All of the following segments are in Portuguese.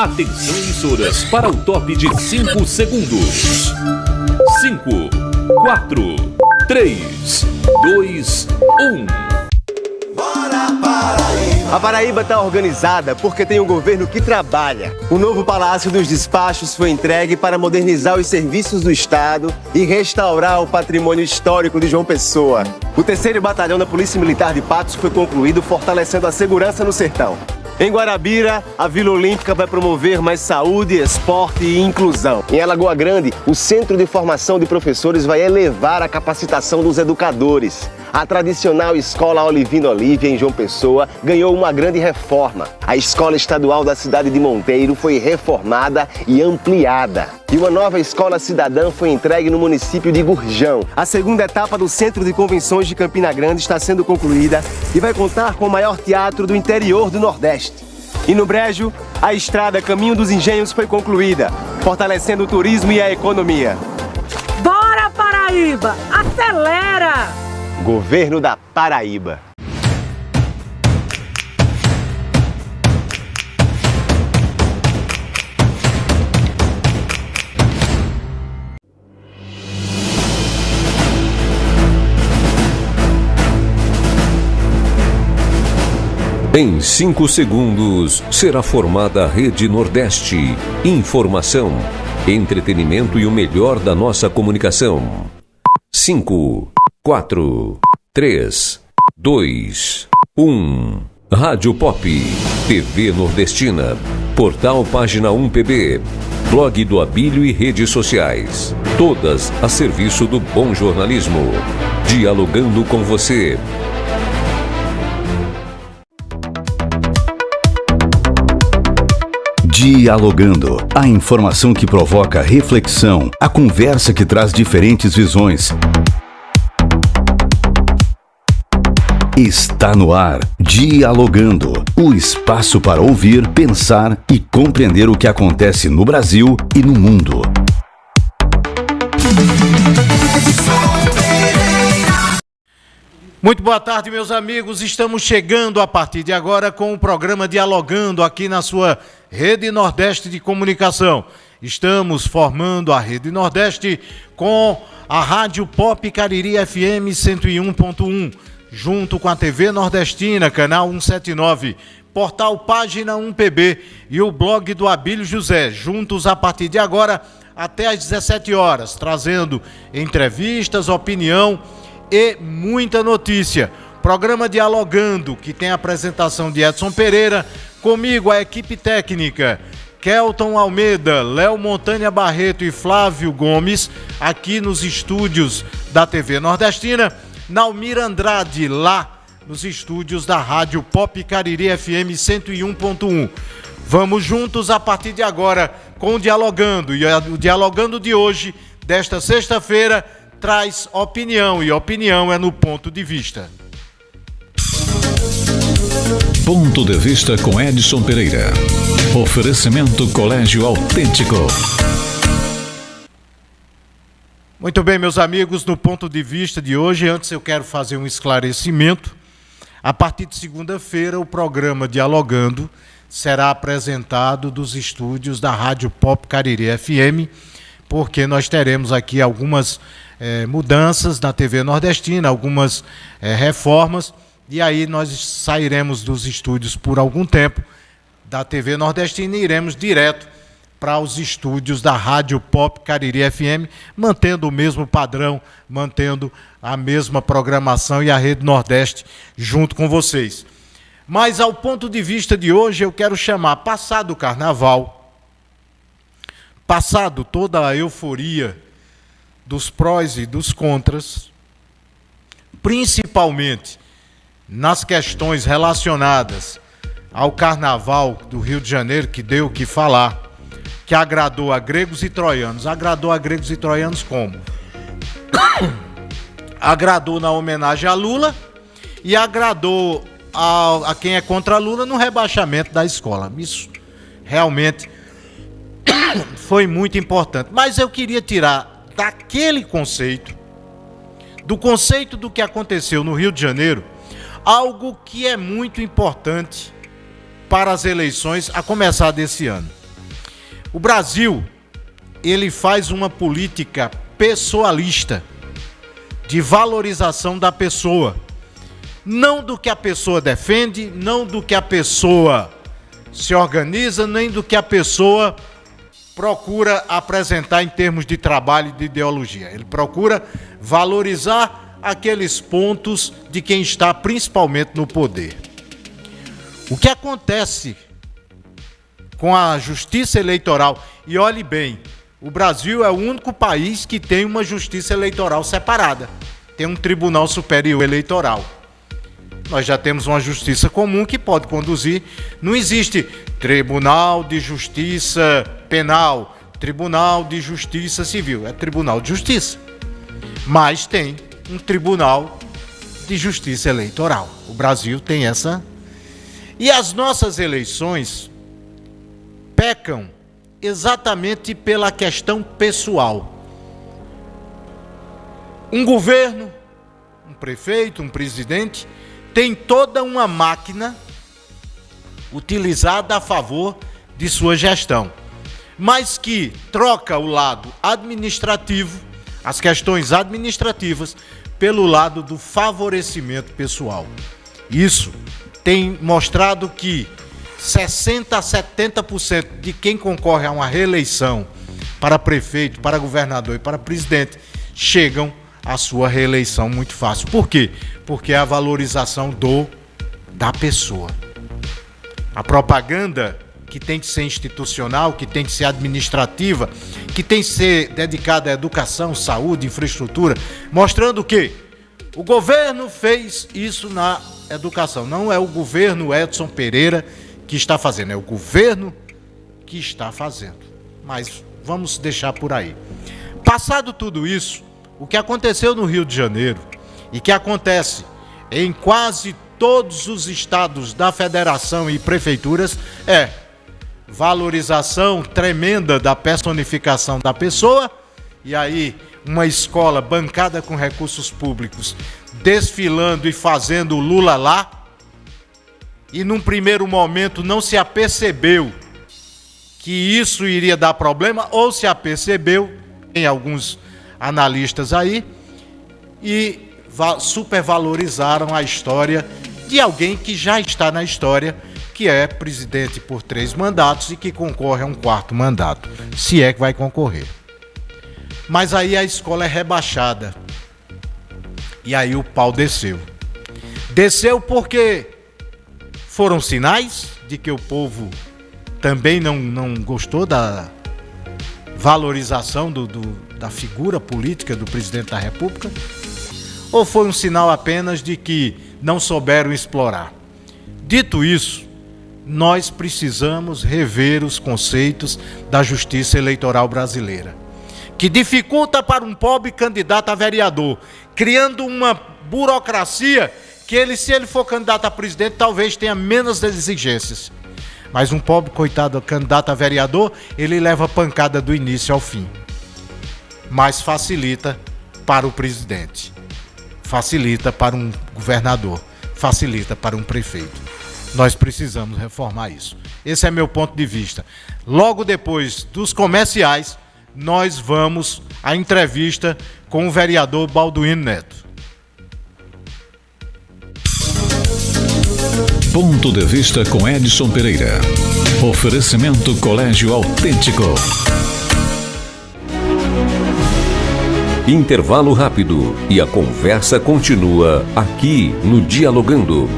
Atenção, emissoras, para o top de 5 segundos. 5, 4, 3, 2, 1. A Paraíba está organizada porque tem um governo que trabalha. O novo Palácio dos Despachos foi entregue para modernizar os serviços do Estado e restaurar o patrimônio histórico de João Pessoa. O 3º Batalhão da Polícia Militar de Patos foi concluído, fortalecendo a segurança no sertão. Em Guarabira, a Vila Olímpica vai promover mais saúde, esporte e inclusão. Em Alagoa Grande, o Centro de Formação de Professores vai elevar a capacitação dos educadores. A tradicional Escola Olivino Olívia, em João Pessoa, ganhou uma grande reforma. A Escola Estadual da cidade de Monteiro foi reformada e ampliada. E uma nova escola cidadã foi entregue no município de Gurjão. A segunda etapa do Centro de Convenções de Campina Grande está sendo concluída e vai contar com o maior teatro do interior do Nordeste. E no Brejo, a estrada Caminho dos Engenhos foi concluída, fortalecendo o turismo e a economia. Bora, Paraíba! Acelera! Governo da Paraíba. Em 5 segundos, será formada a Rede Nordeste. Informação, entretenimento e o melhor da nossa comunicação. 5, 4, 3, 2, 1. Rádio Pop, TV Nordestina, Portal Página 1 PB, Blog do Abílio e redes sociais. Todas a serviço do bom jornalismo. Dialogando com você. Dialogando, a informação que provoca reflexão, a conversa que traz diferentes visões. Está no ar, Dialogando, o espaço para ouvir, pensar e compreender o que acontece no Brasil e no mundo. Muito boa tarde, meus amigos. Estamos chegando a partir de agora com o programa Dialogando aqui na sua Rede Nordeste de Comunicação. Estamos formando a Rede Nordeste com a Rádio Pop Cariri FM 101.1, junto com a TV Nordestina, canal 179, Portal Página 1 PB e o blog do Abílio José, juntos a partir de agora até às 17 horas, trazendo entrevistas, opinião e muita notícia. Programa Dialogando, que tem a apresentação de Edson Pereira, comigo a equipe técnica, Kelton Almeida, Léo Montanha Barreto e Flávio Gomes, aqui nos estúdios da TV Nordestina, Naumir Andrade, lá nos estúdios da Rádio Pop Cariri FM 101.1. Vamos juntos a partir de agora com o Dialogando, e o Dialogando de hoje, desta sexta-feira, traz opinião, e opinião é no Ponto de Vista. Ponto de Vista com Edson Pereira. Oferecimento Colégio Autêntico. Muito bem, meus amigos, no Ponto de Vista de hoje, antes eu quero fazer um esclarecimento. A partir de segunda-feira, o programa Dialogando será apresentado dos estúdios da Rádio Pop Cariri FM, porque nós teremos aqui algumas mudanças na TV Nordestina, algumas reformas, e aí nós sairemos dos estúdios por algum tempo da TV Nordestina e iremos direto para os estúdios da Rádio Pop Cariri FM, mantendo o mesmo padrão, mantendo a mesma programação e a Rede Nordeste junto com vocês. Mas ao Ponto de Vista de hoje eu quero chamar, passado o Carnaval, passado toda a euforia dos prós e dos contras, principalmente nas questões relacionadas ao Carnaval do Rio de Janeiro, que deu o que falar, que agradou a gregos e troianos. Agradou a gregos e troianos como? Agradou na homenagem a Lula e agradou a quem é contra Lula no rebaixamento da escola. Isso realmente foi muito importante. Mas eu queria tirar daquele conceito, do conceito do que aconteceu no Rio de Janeiro, algo que é muito importante para as eleições a começar desse ano. O Brasil, ele faz uma política pessoalista, de valorização da pessoa. Não do que a pessoa defende, não do que a pessoa se organiza, nem do que a pessoa procura apresentar em termos de trabalho e de ideologia. Ele procura valorizar aqueles pontos de quem está principalmente no poder. O que acontece com a justiça eleitoral, e olhe bem, o Brasil é o único país que tem uma justiça eleitoral separada, tem um Tribunal Superior Eleitoral. Nós já temos uma justiça comum que pode conduzir, não existe Tribunal de Justiça Penal, Tribunal de Justiça Civil, é Tribunal de Justiça, mas tem um Tribunal de Justiça Eleitoral. O Brasil tem essa. E as nossas eleições pecam exatamente pela questão pessoal. Um governo, um prefeito, um presidente, tem toda uma máquina utilizada a favor de sua gestão, mas que troca o lado administrativo, as questões administrativas, pelo lado do favorecimento pessoal. Isso tem mostrado que 60% a 70% de quem concorre a uma reeleição para prefeito, para governador e para presidente chegam à sua reeleição muito fácil. Por quê? Porque é a valorização da pessoa. A propaganda que tem que ser institucional, que tem que ser administrativa, que tem que ser dedicada à educação, saúde, infraestrutura, mostrando que o governo fez isso na educação. Não é o governo Edson Pereira que está fazendo, é o governo que está fazendo. Mas vamos deixar por aí. Passado tudo isso, o que aconteceu no Rio de Janeiro e que acontece em quase todos os estados da federação e prefeituras é valorização tremenda da personificação da pessoa, e aí uma escola bancada com recursos públicos desfilando e fazendo o Lula lá, e num primeiro momento não se apercebeu que isso iria dar problema, ou se apercebeu, tem alguns analistas aí, e supervalorizaram a história de alguém que já está na história, que é presidente por 3 mandatos e que concorre a um 4º mandato, se é que vai concorrer. Mas aí a escola é rebaixada. E aí o pau desceu. Desceu porque foram sinais de que o povo também não gostou da valorização da figura política do presidente da República? Ou foi um sinal apenas de que não souberam explorar? Dito isso, nós precisamos rever os conceitos da justiça eleitoral brasileira, que dificulta para um pobre candidato a vereador, criando uma burocracia que ele, se ele for candidato a presidente, talvez tenha menos exigências. Mas um pobre, coitado, candidato a vereador, ele leva pancada do início ao fim. Mas facilita para o presidente, facilita para um governador, facilita para um prefeito. Nós precisamos reformar isso. Esse é meu ponto de vista. Logo depois dos comerciais, nós vamos à entrevista com o vereador Balduino Neto. Ponto de vista com Edson Pereira. Oferecimento Colégio Autêntico. Intervalo rápido e a conversa continua aqui no Dialogando.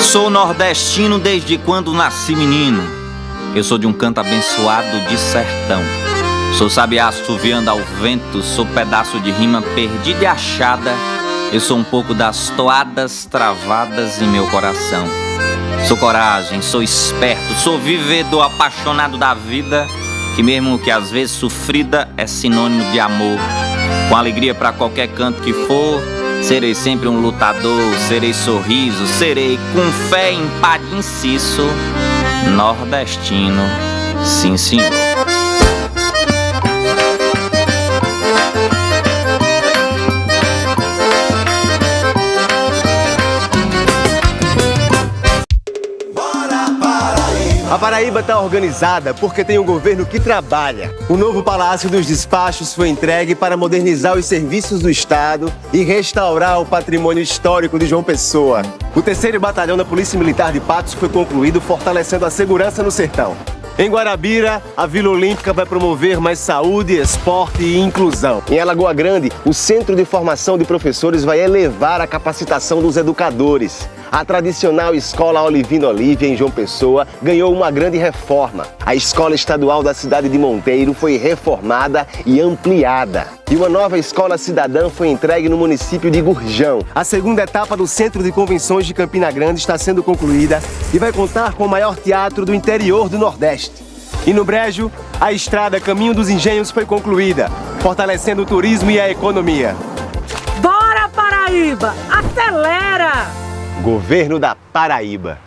Sou nordestino desde quando nasci menino. Eu sou de um canto abençoado de sertão. Sou sabiá assoviando ao vento, sou pedaço de rima perdida e achada. Eu sou um pouco das toadas travadas em meu coração. Sou coragem, sou esperto, sou vivedor apaixonado da vida, que mesmo que às vezes sofrida é sinônimo de amor. Com alegria pra qualquer canto que for, serei sempre um lutador, serei sorriso, serei com fé, empate e inciso, nordestino, sim senhor. A Paraíba está organizada porque tem um governo que trabalha. O novo Palácio dos Despachos foi entregue para modernizar os serviços do Estado e restaurar o patrimônio histórico de João Pessoa. O 3º Batalhão da Polícia Militar de Patos foi concluído, fortalecendo a segurança no sertão. Em Guarabira, a Vila Olímpica vai promover mais saúde, esporte e inclusão. Em Alagoa Grande, o Centro de Formação de Professores vai elevar a capacitação dos educadores. A tradicional Escola Olivino Olívia, em João Pessoa, ganhou uma grande reforma. A Escola Estadual da cidade de Monteiro foi reformada e ampliada. E uma nova escola cidadã foi entregue no município de Gurjão. A segunda etapa do Centro de Convenções de Campina Grande está sendo concluída e vai contar com o maior teatro do interior do Nordeste. E no Brejo, a estrada Caminho dos Engenhos foi concluída, fortalecendo o turismo e a economia. Bora, Paraíba! Acelera! Governo da Paraíba.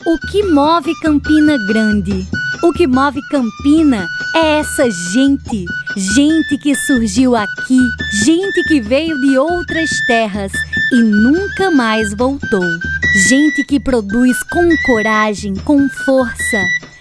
O que move Campina Grande? O que move Campina é essa gente. Gente que surgiu aqui, gente que veio de outras terras e nunca mais voltou. Gente que produz com coragem, com força.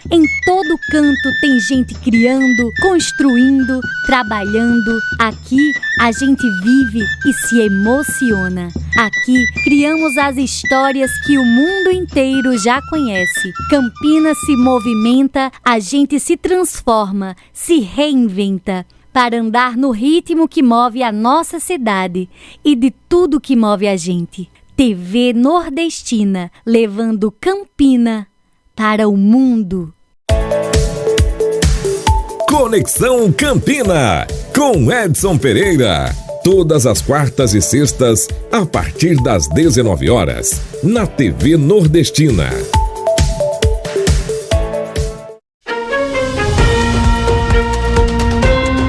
Em todo canto tem gente criando, construindo, trabalhando. Aqui a gente vive e se emociona. Aqui criamos as histórias que o mundo inteiro já conhece. Campina se movimenta, a gente se transforma, se reinventa para andar no ritmo que move a nossa cidade e de tudo que move a gente. TV Nordestina, levando Campina para o mundo. Conexão Campina, com Edson Pereira. Todas as quartas e sextas, a partir das 19 horas, na TV Nordestina.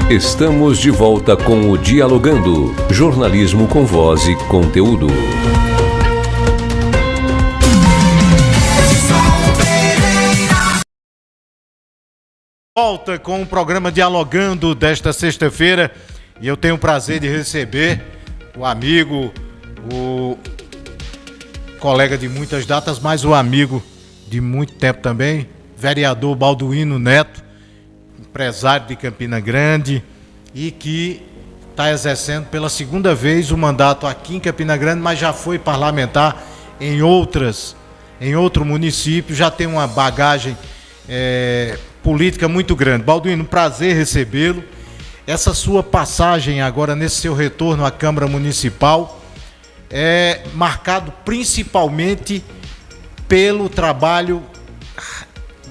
Estamos de volta com o Dialogando, jornalismo com voz e conteúdo. Volta com o programa Dialogando desta sexta-feira e eu tenho o prazer de receber o amigo, o colega de muitas datas, mas o amigo de muito tempo também, vereador Balduino Neto, empresário de Campina Grande e que está exercendo pela segunda vez o mandato aqui em Campina Grande, mas já foi parlamentar em outro município, já tem uma bagagem política muito grande. Balduino, um prazer recebê-lo. Essa sua passagem agora, nesse seu retorno à Câmara Municipal, é marcado principalmente pelo trabalho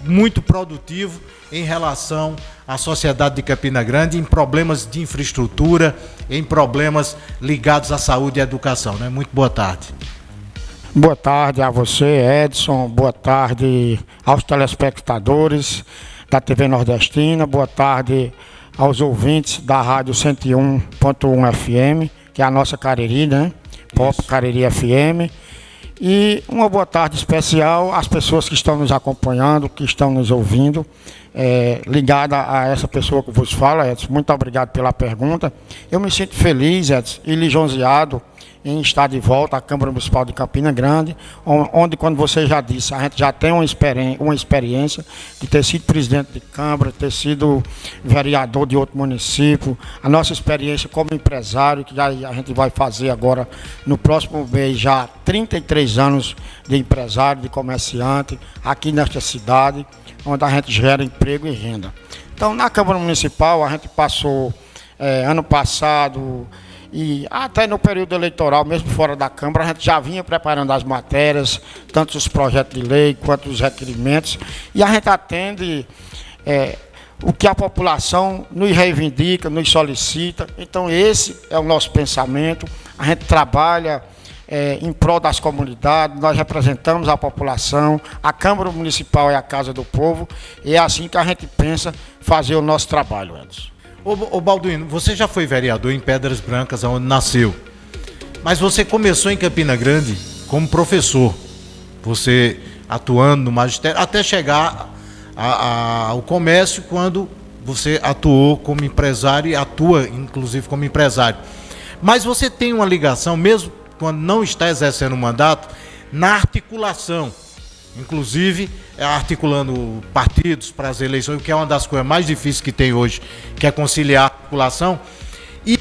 muito produtivo em relação à sociedade de Campina Grande, em problemas de infraestrutura, em problemas ligados à saúde e à educação, né? Muito boa tarde. Boa tarde a você, Edson. Boa tarde aos telespectadores da TV Nordestina. Boa tarde aos ouvintes da Rádio 101.1 FM, que é a nossa Cariri, né? Pop Cariri FM. E uma boa tarde especial às pessoas que estão nos acompanhando, que estão nos ouvindo, ligada a essa pessoa que vos fala, Edson. Muito obrigado pela pergunta. Eu me sinto feliz, Edson, e lisonjeado em estar de volta à Câmara Municipal de Campina Grande, onde, quando você já disse, a gente já tem uma experiência de ter sido presidente de Câmara, ter sido vereador de outro município, a nossa experiência como empresário, que a gente vai fazer agora no próximo mês já 33 anos de empresário, de comerciante, aqui nesta cidade, onde a gente gera emprego e renda. Então, na Câmara Municipal, a gente passou ano passado, e até no período eleitoral, mesmo fora da Câmara, a gente já vinha preparando as matérias, tanto os projetos de lei quanto os requerimentos, e a gente atende o que a população nos reivindica, nos solicita. Então esse é o nosso pensamento. A gente trabalha em prol das comunidades, nós representamos a população, a Câmara Municipal é a casa do povo, e é assim que a gente pensa fazer o nosso trabalho, Edson. Ô Balduino, você já foi vereador em Pedras Brancas, onde nasceu, mas você começou em Campina Grande como professor, você atuando no magistério, até chegar ao comércio, quando você atuou como empresário e atua inclusive como empresário. Mas você tem uma ligação, mesmo quando não está exercendo o mandato, na articulação inclusive articulando partidos para as eleições, que é uma das coisas mais difíceis que tem hoje, que é conciliar a população. E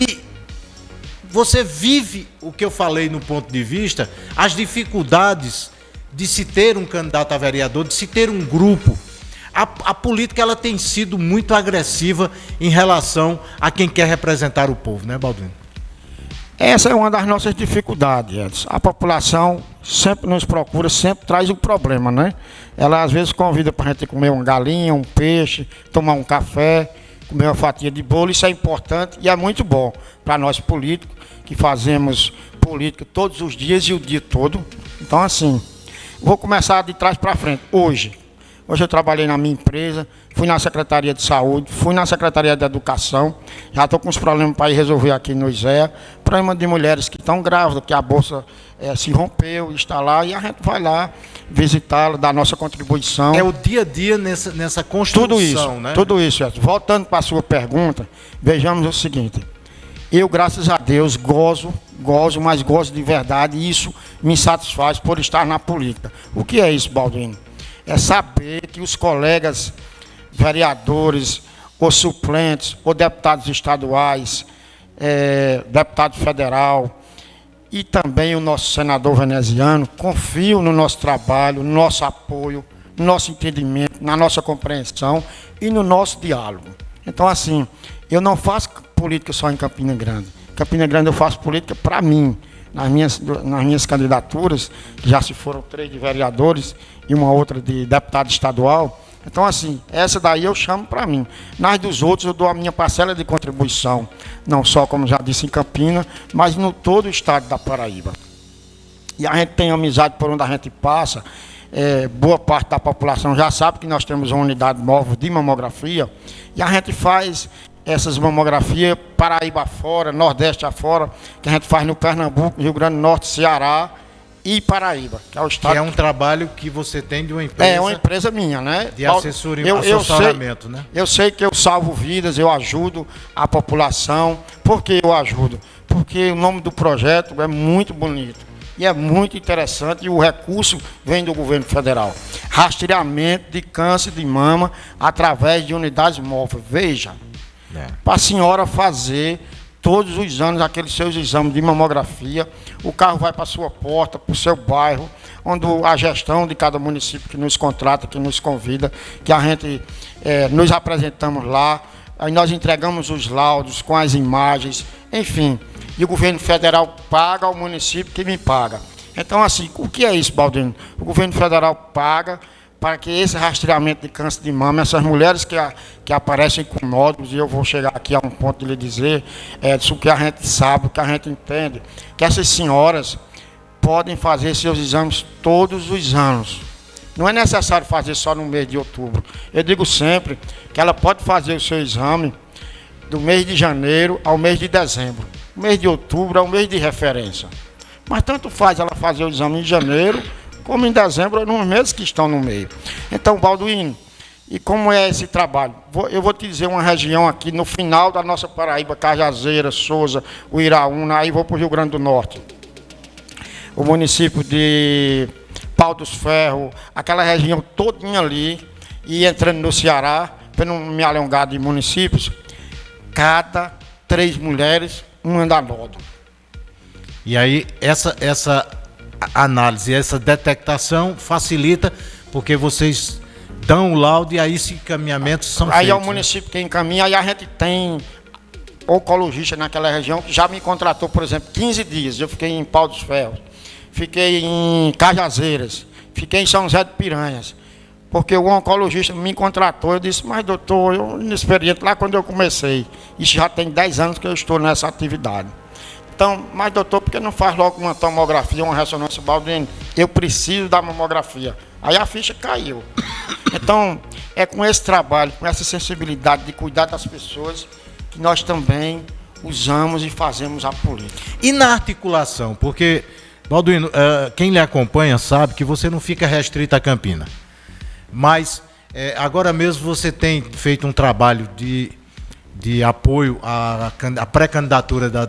você vive o que eu falei no ponto de vista, as dificuldades de se ter um candidato a vereador, de se ter um grupo. A política ela tem sido muito agressiva em relação a quem quer representar o povo, né, Balduino? Essa é uma das nossas dificuldades, Edson. A população sempre nos procura, sempre traz um problema, né? Ela às vezes convida para a gente comer uma galinha, um peixe, tomar um café, comer uma fatia de bolo. Isso é importante e é muito bom para nós políticos, que fazemos política todos os dias e o dia todo. Então, assim, vou começar de trás para frente. Hoje eu trabalhei na minha empresa, fui na Secretaria de Saúde, fui na Secretaria de Educação, já estou com uns problemas para ir resolver aqui no ISEA, problema de mulheres que estão grávidas, que a bolsa se rompeu, está lá, e a gente vai lá visitá-la, dar nossa contribuição. É o dia a dia nessa construção, tudo isso, né? Tudo isso. Voltando para a sua pergunta, vejamos o seguinte, eu, graças a Deus, gozo, mas gozo de verdade, e isso me satisfaz por estar na política. O que é isso, Balduino? É saber que os colegas vereadores, ou suplentes, ou deputados estaduais, deputado federal e também o nosso senador veneziano confiam no nosso trabalho, no nosso apoio, no nosso entendimento, na nossa compreensão e no nosso diálogo. Então, assim, eu não faço política só em Campina Grande. Em Campina Grande eu faço política para mim. Nas minhas candidaturas, já se foram 3 de vereadores e uma outra de deputado estadual. Então, assim, essa daí eu chamo para mim. Nas dos outros eu dou a minha parcela de contribuição, não só, como já disse, em Campina, mas no todo o estado da Paraíba. E a gente tem amizade por onde a gente passa. Boa parte da população já sabe que nós temos uma unidade móvel de mamografia e a gente faz essas mamografias Paraíba afora, Nordeste afora, que a gente faz no Pernambuco, Rio Grande do Norte, Ceará e Paraíba, que é o estado. Que é um trabalho que você tem de uma empresa. É uma empresa minha, né? De assessoramento, né? Eu sei que eu salvo vidas, eu ajudo a população. Por que eu ajudo? Porque o nome do projeto é muito bonito e é muito interessante e o recurso vem do governo federal. Rastreamento de câncer de mama através de unidades móveis. Veja. Para a senhora fazer todos os anos aqueles seus exames de mamografia, o carro vai para a sua porta, para o seu bairro, onde a gestão de cada município que nos contrata, que nos convida, que a gente nos apresentamos lá, aí nós entregamos os laudos com as imagens, enfim, e o governo federal paga ao município que me paga. Então, assim, o que é isso, Balduino? O governo federal paga para que esse rastreamento de câncer de mama, essas mulheres que aparecem com nódulos, e eu vou chegar aqui a um ponto de lhe dizer, disso que a gente sabe, que a gente entende, que essas senhoras podem fazer seus exames todos os anos. Não é necessário fazer só no mês de outubro. Eu digo sempre que ela pode fazer o seu exame do mês de janeiro ao mês de dezembro. O mês de outubro é o mês de referência. Mas tanto faz ela fazer o exame em janeiro, como em dezembro, nos meses que estão no meio. Então, Balduino, e como é esse trabalho? Eu vou te dizer uma região aqui, no final da nossa Paraíba, Cajazeiras, Souza, Uiraúna, aí vou para o Rio Grande do Norte. O município de Pau dos Ferros, aquela região todinha ali, e entrando no Ceará, para não me alongar de municípios, cada 3 mulheres, uma anda nódulo. E aí, essa análise, essa detectação facilita, porque vocês dão o laudo e aí esses encaminhamentos são feitos. Aí é o município que encaminha, aí a gente tem oncologista naquela região que já me contratou, por exemplo, 15 dias. Eu fiquei em Pau dos Ferros, fiquei em Cajazeiras, fiquei em São José de Piranhas, porque o oncologista me contratou. Eu disse, mas doutor, eu inexperiente lá quando eu comecei, isso já tem 10 anos que eu estou nessa atividade. Então, mas doutor, por que não faz logo uma tomografia, uma ressonância, Balduino? Eu preciso da mamografia. Aí a ficha caiu. Então, é com esse trabalho, com essa sensibilidade de cuidar das pessoas, que nós também usamos e fazemos a política. E na articulação? Porque, Balduino, quem lhe acompanha sabe que você não fica restrito a Campina. Mas, agora mesmo você tem feito um trabalho de apoio à pré-candidatura da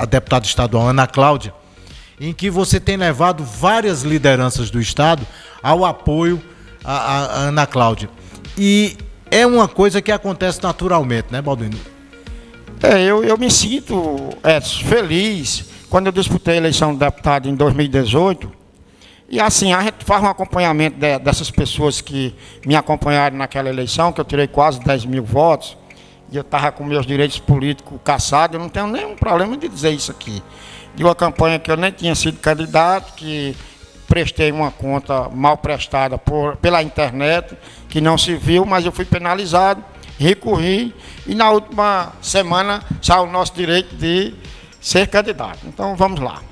deputada estadual Ana Cláudia, em que você tem levado várias lideranças do Estado ao apoio à Ana Cláudia. E é uma coisa que acontece naturalmente, né, Balduino? Eu me sinto, Edson, feliz quando eu disputei a eleição de deputado em 2018. E assim, a gente faz um acompanhamento dessas pessoas que me acompanharam naquela eleição, que eu tirei quase 10 mil votos, e eu estava com meus direitos políticos caçados. Eu não tenho nenhum problema de dizer isso aqui. De uma campanha que eu nem tinha sido candidato, que prestei uma conta mal prestada pela internet, que não se viu, mas eu fui penalizado, recorri, e na última semana saiu o nosso direito de ser candidato. Então vamos lá.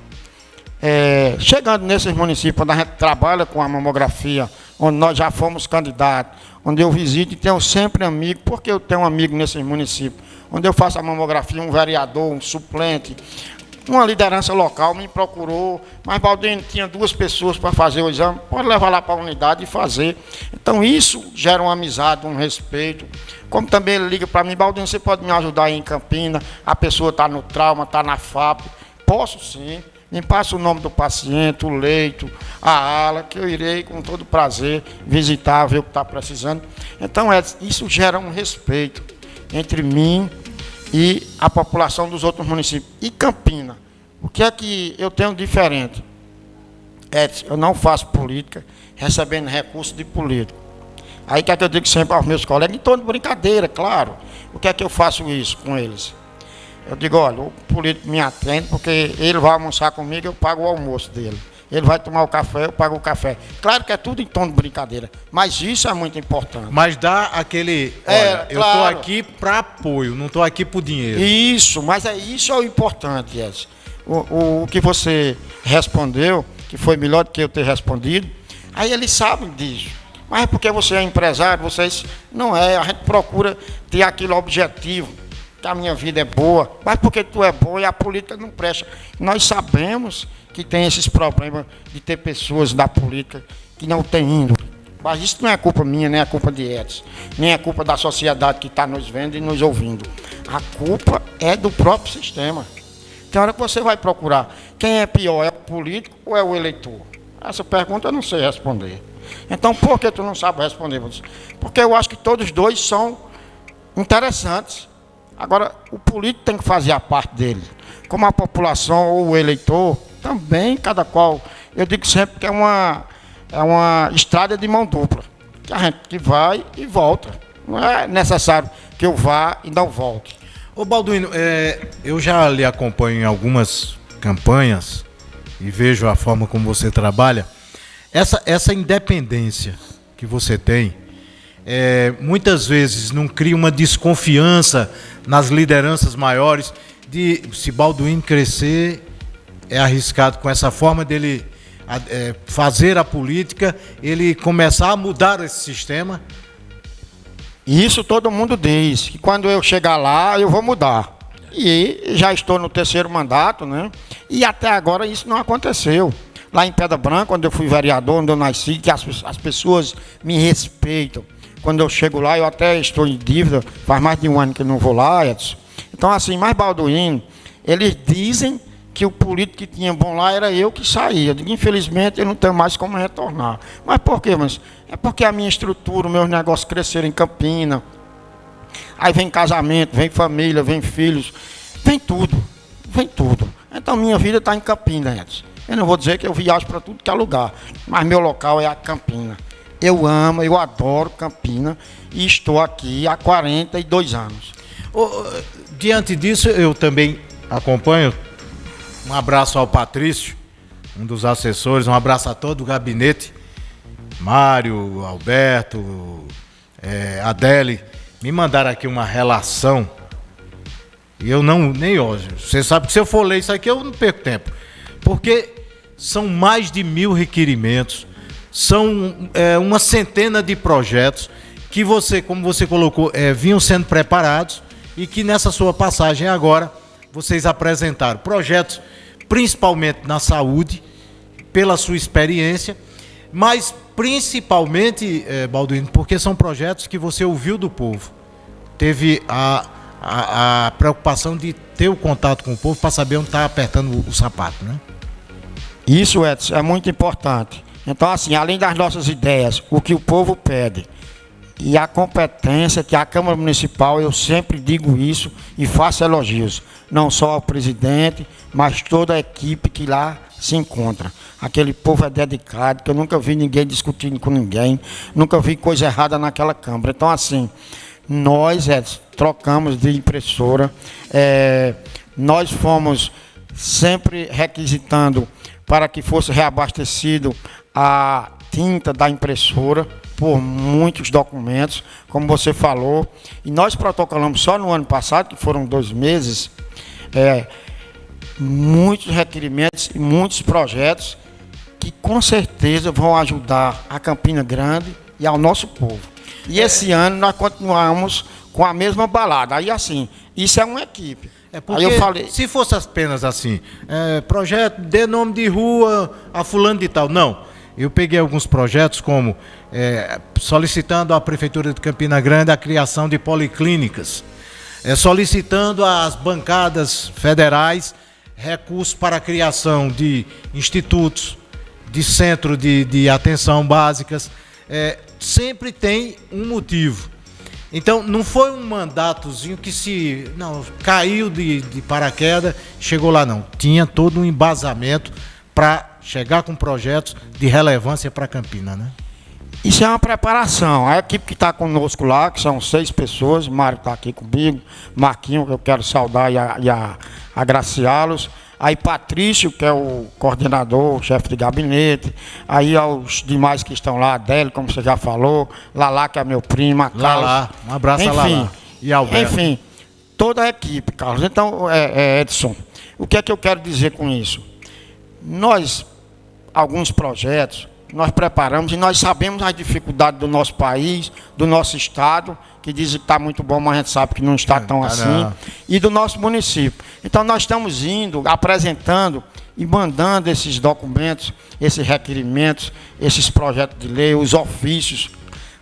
Chegando nesses municípios onde a gente trabalha com a mamografia, onde nós já fomos candidatos, onde eu visito e tenho sempre amigo, porque eu tenho um amigo nesses municípios, onde eu faço a mamografia, um vereador, um suplente, uma liderança local me procurou, mas Baldino tinha 2 pessoas para fazer o exame, pode levar lá para a unidade e fazer. Então isso gera uma amizade, um respeito. Como também ele liga para mim, Baldino, você pode me ajudar aí em Campina, a pessoa está no trauma, está na FAP. Posso sim, me passa o nome do paciente, o leito, a ala, que eu irei com todo prazer visitar, ver o que está precisando. Então isso gera um respeito entre mim e a população dos outros municípios. E Campina, o que é que eu tenho diferente? Edson, eu não faço política recebendo recursos de político. Aí que é que eu digo sempre aos meus colegas, em torno de brincadeira, claro. O que é que eu faço isso com eles? Eu digo, olha, o político me atende porque ele vai almoçar comigo, eu pago o almoço dele. Ele vai tomar o café, eu pago o café. Claro que é tudo em tom de brincadeira, mas isso é muito importante. Mas dá aquele... Olha, eu estou aqui para apoio, não estou aqui por dinheiro. Isso, mas isso é o importante, Edson. O que você respondeu, que foi melhor do que eu ter respondido, aí eles sabem disso. Mas é porque você é empresário, vocês... Não é, a gente procura ter aquele objetivo, que a minha vida é boa, mas porque tu é boa e a política não presta. Nós sabemos que tem esses problemas de ter pessoas da política que não têm índole. Mas isso não é culpa minha, nem é culpa de Edson, nem é culpa da sociedade que está nos vendo e nos ouvindo. A culpa é do próprio sistema. Tem hora que você vai procurar quem é pior, é o político ou é o eleitor? Essa pergunta eu não sei responder. Então, por que tu não sabe responder? Porque eu acho que todos dois são interessantes. Agora, o político tem que fazer a parte dele. Como a população ou o eleitor, também, cada qual. Eu digo sempre que é uma estrada de mão dupla. Que a gente que vai e volta. Não é necessário que eu vá e não volte. Ô Balduino, eu já lhe acompanho em algumas campanhas e vejo a forma como você trabalha. Essa independência que você tem, muitas vezes não cria uma desconfiança nas lideranças maiores de se Balduino crescer, é arriscado com essa forma dele fazer a política, ele começar a mudar esse sistema? Isso todo mundo diz, que quando eu chegar lá eu vou mudar. E já estou no 3º mandato, né? E até agora isso não aconteceu. Lá em Pedra Branca, onde eu fui vereador, onde eu nasci, que as pessoas me respeitam. Quando eu chego lá, eu até estou em dívida, faz mais de um ano que eu não vou lá, Edson. Então, assim, mais Balduino, eles dizem que o político que tinha bom lá era eu que saía. Eu digo, infelizmente, eu não tenho mais como retornar. Mas por quê? Mas é porque a minha estrutura, meus negócios cresceram em Campina. Aí vem casamento, vem família, vem filhos, vem tudo, vem tudo. Então, minha vida está em Campina, Edson. Eu não vou dizer que eu viajo para tudo que é lugar, mas meu local é a Campina. Eu amo, eu adoro Campina e estou aqui há 42 anos. Diante disso, eu também acompanho. Um abraço ao Patrício, um dos assessores, um abraço a todo o gabinete, Mário, Alberto, Adele, me mandaram aqui uma relação, e eu nem hoje, você sabe que se eu for ler isso aqui eu não perco tempo, porque são mais de 1000 requerimentos, são uma centena de projetos que você, como você colocou, vinham sendo preparados e que nessa sua passagem agora vocês apresentaram projetos principalmente na saúde, pela sua experiência, mas principalmente, Balduino, porque são projetos que você ouviu do povo, teve a preocupação de ter o contato com o povo para saber onde está apertando o sapato, né? Isso, Edson, é muito importante. Então, assim, além das nossas ideias, o que o povo pede e a competência que a Câmara Municipal, eu sempre digo isso e faço elogios, não só ao presidente, mas toda a equipe que lá se encontra. Aquele povo é dedicado, que eu nunca vi ninguém discutindo com ninguém, nunca vi coisa errada naquela Câmara. Então, assim, nós trocamos de impressora, nós fomos sempre requisitando para que fosse reabastecido a tinta da impressora por muitos documentos, como você falou, e nós protocolamos só no ano passado, que foram 2 meses, muitos requerimentos e muitos projetos que com certeza vão ajudar a Campina Grande e ao nosso povo. E esse ano nós continuamos com a mesma balada. Aí assim, isso é uma equipe. Porque aí eu falei, se fosse apenas assim, projeto, dê nome de rua a fulano de tal. Não, eu peguei alguns projetos como solicitando à Prefeitura de Campina Grande a criação de policlínicas, solicitando às bancadas federais recursos para a criação de institutos, de centro de atenção básicas. Sempre tem um motivo. Então, não foi um mandatozinho que caiu de paraquedas, chegou lá, não. Tinha todo um embasamento para chegar com projetos de relevância para Campina, né? Isso é uma preparação. A equipe que está conosco lá, que são 6 pessoas, Mário está aqui comigo, Marquinho, que eu quero saudar e agraciá-los. Aí Patrício, que é o coordenador, o chefe de gabinete. Aí aos demais que estão lá, Adélio, como você já falou, Lalá, que é meu primo, a Carlos. Lalá, um abraço a Lalá. E Alberto. Enfim, toda a equipe, Carlos. Então, Edson, o que é que eu quero dizer com isso? Nós, alguns projetos, nós preparamos e nós sabemos as dificuldades do nosso país, do nosso estado, que dizem que está muito bom, mas a gente sabe que não está tão assim, não. E do nosso município. Então nós estamos indo, apresentando e mandando esses documentos, esses requerimentos, esses projetos de lei, os ofícios,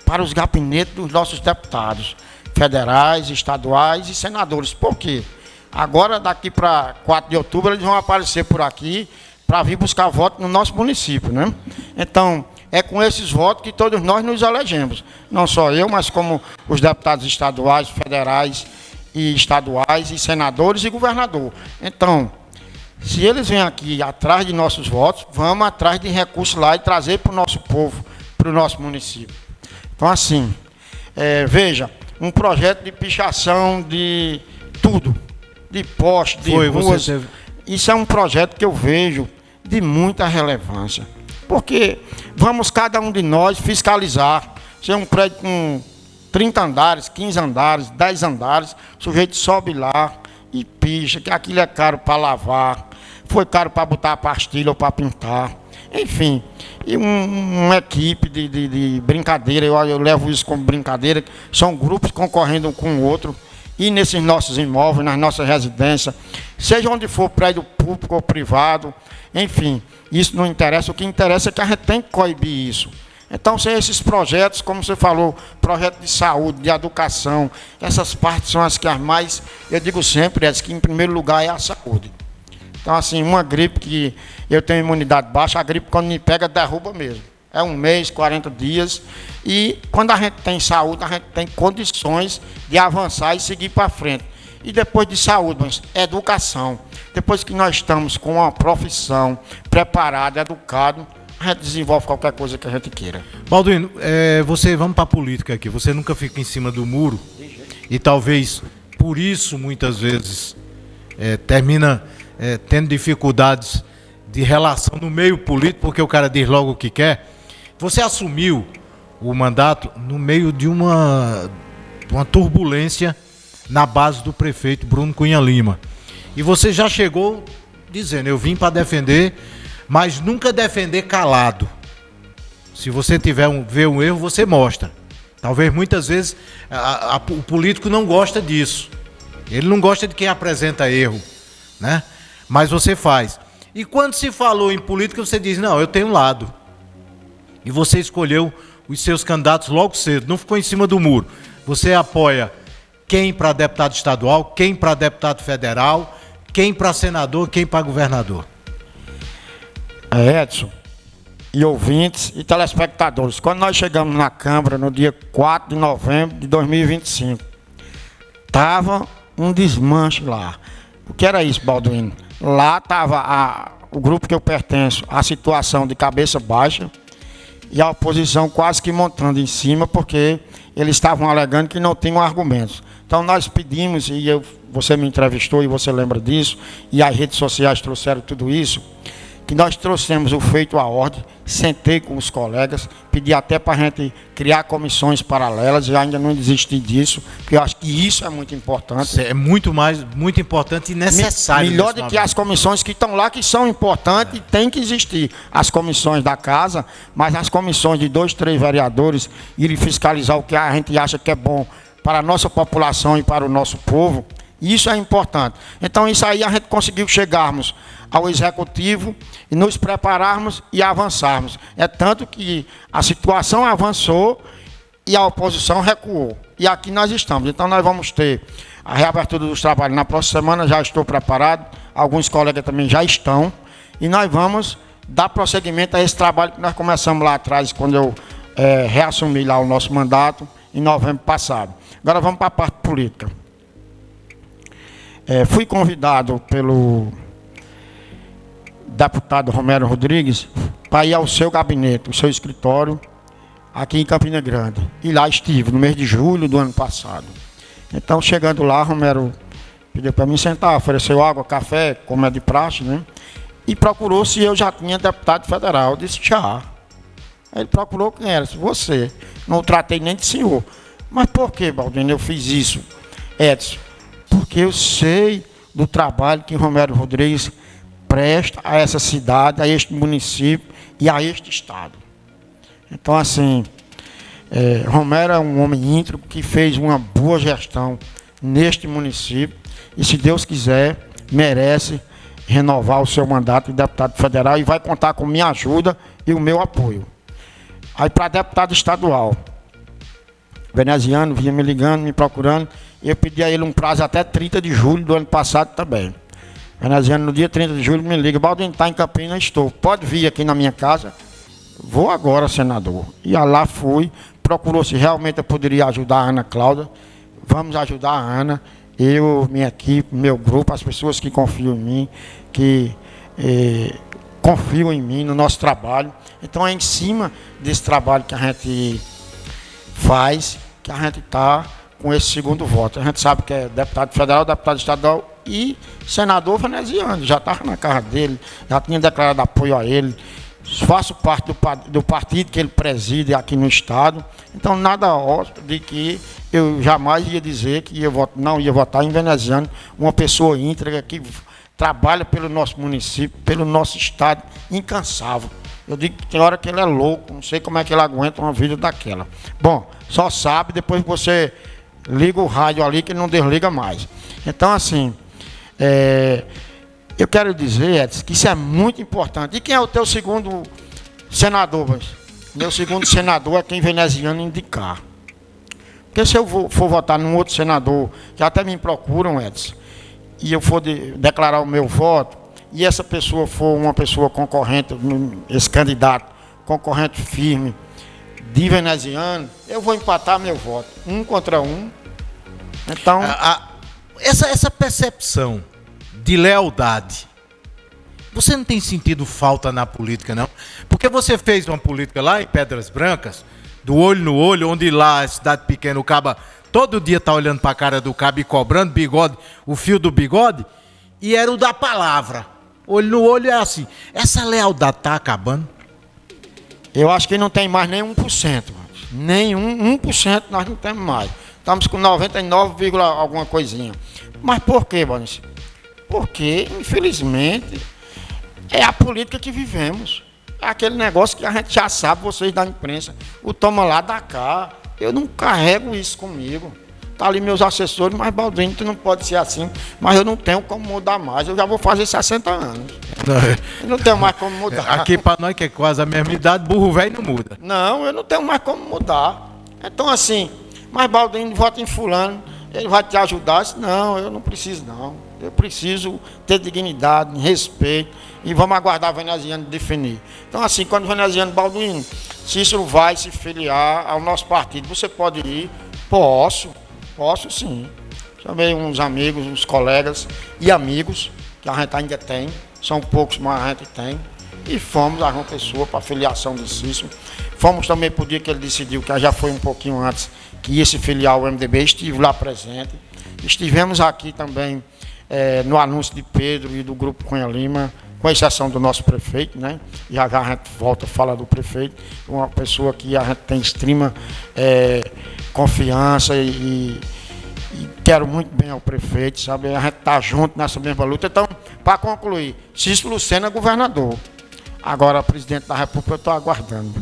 para os gabinetes dos nossos deputados federais, estaduais e senadores. Por quê? Agora, daqui para 4 de outubro, eles vão aparecer por aqui para vir buscar voto no nosso município, né? Então, é com esses votos que todos nós nos elegemos. Não só eu, mas como os deputados estaduais, federais e estaduais, e senadores e governador. Então, se eles vêm aqui atrás de nossos votos, vamos atrás de recursos lá e trazer para o nosso povo, para o nosso município. Então, assim, veja, um projeto de pichação de tudo, de postes, de ruas. Isso é um projeto que eu vejo de muita relevância. Porque vamos cada um de nós fiscalizar. Se é um prédio com 30 andares, 15 andares, 10 andares, o sujeito sobe lá e picha, que aquilo é caro para lavar, foi caro para botar a pastilha ou para pintar. Enfim, e uma equipe de brincadeira, eu levo isso como brincadeira, são grupos concorrendo um com o outro, e nesses nossos imóveis, nas nossas residências, seja onde for, prédio público ou privado, enfim, isso não interessa. O que interessa é que a gente tem que coibir isso. Então, são esses projetos, como você falou, projeto de saúde, de educação, essas partes são as que as mais, eu digo sempre, as que em primeiro lugar é a saúde. Então, assim, uma gripe que eu tenho imunidade baixa, a gripe quando me pega derruba mesmo. É 1 mês, 40 dias, e quando a gente tem saúde, a gente tem condições de avançar e seguir para frente. E depois de saúde, mas educação. Depois que nós estamos com uma profissão preparada, educado, a gente desenvolve qualquer coisa que a gente queira. Balduino, vamos para a política aqui. Você nunca fica em cima do muro e talvez por isso muitas vezes termina tendo dificuldades de relação no meio político, porque o cara diz logo o que quer. Você assumiu o mandato no meio de uma turbulência na base do prefeito Bruno Cunha Lima. E você já chegou dizendo, eu vim para defender, mas nunca defender calado. Se você vê um erro, você mostra. Talvez muitas vezes o político não gosta disso. Ele não gosta de quem apresenta erro, né? Mas você faz. E quando se falou em política, você diz, não, eu tenho um lado. E você escolheu os seus candidatos logo cedo, não ficou em cima do muro. Você apoia quem para deputado estadual, quem para deputado federal, quem para senador, quem para governador. Edson, e ouvintes e telespectadores. Quando nós chegamos na Câmara, no dia 4 de novembro de 2025, estava um desmanche lá. O que era isso, Balduino? Lá estava o grupo que eu pertenço, a situação de cabeça baixa e a oposição quase que montando em cima, porque eles estavam alegando que não tinham argumentos. Então nós pedimos, você me entrevistou e você lembra disso, e as redes sociais trouxeram tudo isso, que nós trouxemos o feito à ordem, sentei com os colegas, pedi até para a gente criar comissões paralelas, e ainda não desisti disso, porque eu acho que isso é muito importante. É muito importante e necessário. Melhor do que as comissões que estão lá, que são importantes, e tem que existir. As comissões da casa, mas as comissões de 2, 3 vereadores, irem fiscalizar o que a gente acha que é bom para a nossa população e para o nosso povo, isso é importante. Então isso aí a gente conseguiu chegarmos ao executivo e nos prepararmos e avançarmos. É tanto que a situação avançou e a oposição recuou. E aqui nós estamos. Então nós vamos ter a reabertura dos trabalhos na próxima semana, já estou preparado, alguns colegas também já estão, e nós vamos dar prosseguimento a esse trabalho que nós começamos lá atrás, quando eu reassumi lá o nosso mandato, em novembro passado. Agora vamos para a parte política. Fui convidado pelo deputado Romero Rodrigues para ir ao seu gabinete, o seu escritório, aqui em Campina Grande. E lá estive, no mês de julho do ano passado. Então, chegando lá, Romero pediu para mim sentar, ofereceu água, café, como é de praxe, né? E procurou se eu já tinha deputado federal. Eu disse, já. Aí ele procurou quem era, você. Não o tratei nem de senhor. Mas por que, Baldino, eu fiz isso, Edson? Porque eu sei do trabalho que Romero Rodrigues presta a essa cidade, a este município e a este estado. Então, assim, Romero é um homem íntegro que fez uma boa gestão neste município e, se Deus quiser, merece renovar o seu mandato de deputado federal e vai contar com minha ajuda e o meu apoio. Aí, para deputado estadual, veneziano vinha me ligando, me procurando, e eu pedi a ele um prazo até 30 de julho do ano passado também. Veneziano, no dia 30 de julho, me liga, Baldino, está em Campinas? Estou. Pode vir aqui na minha casa? Vou agora, senador. E lá fui, procurou se realmente eu poderia ajudar a Ana Cláudia. Vamos ajudar a Ana, eu, minha equipe, meu grupo, as pessoas que confiam em mim, que confiam em mim, no nosso trabalho. Então é em cima desse trabalho que a gente faz, que a gente está com esse segundo voto. A gente sabe que é deputado federal, deputado estadual e senador veneziano. Já estava na casa dele, já tinha declarado apoio a ele. Faço parte do partido que ele preside aqui no estado. Então nada óbvio de que eu jamais ia dizer que não ia votar em veneziano, uma pessoa íntegra que trabalha pelo nosso município, pelo nosso estado, incansável. Eu digo que tem hora que ele é louco, não sei como é que ele aguenta uma vida daquela. Bom, só sabe, depois você liga o rádio ali que ele não desliga mais. Então, assim, eu quero dizer, Edson, que isso é muito importante. E quem é o teu segundo senador? Meu segundo senador é quem veneziano indicar. Porque se eu for votar num outro senador, que até me procuram, Edson, e eu for declarar o meu voto, e essa pessoa for uma pessoa concorrente, esse candidato concorrente firme de veneziano, eu vou empatar meu voto, 1 contra 1. Então, essa percepção de lealdade, você não tem sentido falta na política, não? Porque você fez uma política lá em Pedras Brancas, do olho no olho, onde lá, a cidade pequena, o caba todo dia tá olhando para a cara do cabo e cobrando bigode, o fio do bigode, e era o da palavra. Olho no olho é assim. Essa lealdade está acabando? Eu acho que não tem mais nem 1%. Nem 1% nós não temos mais. Estamos com 99, alguma coisinha. Mas por quê, Bonis? Porque, infelizmente, é a política que vivemos. É aquele negócio que a gente já sabe, vocês da imprensa. O toma lá, dá cá. Eu não carrego isso comigo. Tá ali meus assessores, mas Baldino, tu não pode ser assim. Mas eu não tenho como mudar mais. Eu já vou fazer 60 anos. Eu não tenho mais como mudar. Aqui para nós, que é quase a mesma idade, burro velho não muda. Não, eu não tenho mais como mudar. Então, assim, mas Baldino, vota em fulano, ele vai te ajudar. Eu disse, não, eu não preciso, não. Eu preciso ter dignidade, respeito, e vamos aguardar a veneziana definir. Então, assim, quando o veneziano Balduino, Cícero vai se filiar ao nosso partido, você pode ir? Posso sim. Chamei uns amigos, uns colegas e amigos, que a gente ainda tem, são poucos, mas a gente tem, e fomos a João Pessoa para a filiação de Cícero. Fomos também para o dia que ele decidiu, que já foi um pouquinho antes, que ia se filiar ao MDB, estive lá presente. Estivemos aqui também no anúncio de Pedro e do Grupo Cunha Lima, com exceção do nosso prefeito, né? E já a gente volta a falar do prefeito, uma pessoa que a gente tem extrema confiança e quero muito bem ao prefeito, sabe? A gente está junto nessa mesma luta. Então, para concluir, Cícero Lucena é governador. Agora, presidente da República, eu estou aguardando.